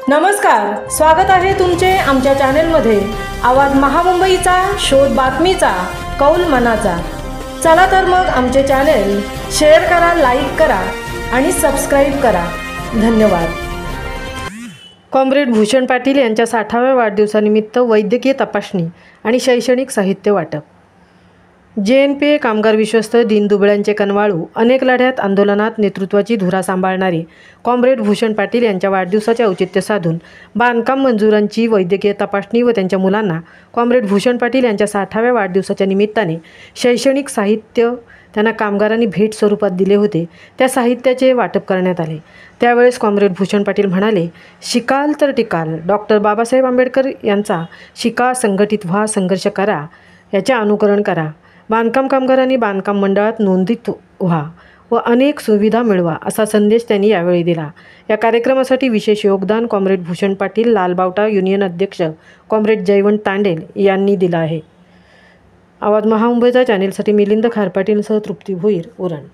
नमस्कार, स्वागत आहे तुमचे आमच्या चॅनेलमध्ये। आवाज महामुंबईचा, शोध बातमीचा, कौल मनाचा। चला तर मग आमचे चॅनेल शेअर करा, लाईक करा आणि सबस्क्राइब करा। धन्यवाद। कॉम्रेड भूषण पाटील यांच्या 60व्या वाढदिवसानिमित्त वैद्यकीय तपासणी आणि शैक्षणिक साहित्य वाटप। JNPA कामगार विश्वस्त दीन दुबळ्यांचे कनवाळू, अनेक लढ्यात आंदोलनात नेतृत्वाची धुरा सांभाळणारे कॉम्रेड भूषण पाटील यांच्या वाढदिवसाचे औचित्य साधून बांधकाम मजुरांची वैद्यकीय तपासणी व त्यांच्या मुलांना कॉम्रेड भूषण पाटील यांच्या 60व्या वाढदिवसाच्या निमित्ताने शैक्षणिक साहित्य त्यांना कामगारांनी भेट स्वरूपात दिले होते, त्या साहित्याचे वाटप करण्यात आले। त्यावेळेस कॉम्रेड भूषण पाटील म्हणाले, शिकाल तर टिकाल। डॉक्टर बाबासाहेब आंबेडकर यांचा शिका, संघटित व्हा, संघर्ष करा याचे अनुकरण करा। बांधकाम कामगारांनी बांधकाम मंडळात नोंदणीत व्हा व अनेक सुविधा मिळवा असा संदेश त्यांनी यावेळी दिला। या कार्यक्रमासाठी विशेष योगदान कॉम्रेड भूषण पाटील, लालबावटा युनियन अध्यक्ष कॉम्रेड जयवंत तांडेल यांनी दिला आहे। आवाज महामुंबईचा चॅनेलसाठी मिलिंद खारपाटीलसह तृप्ती भोईर, उरण।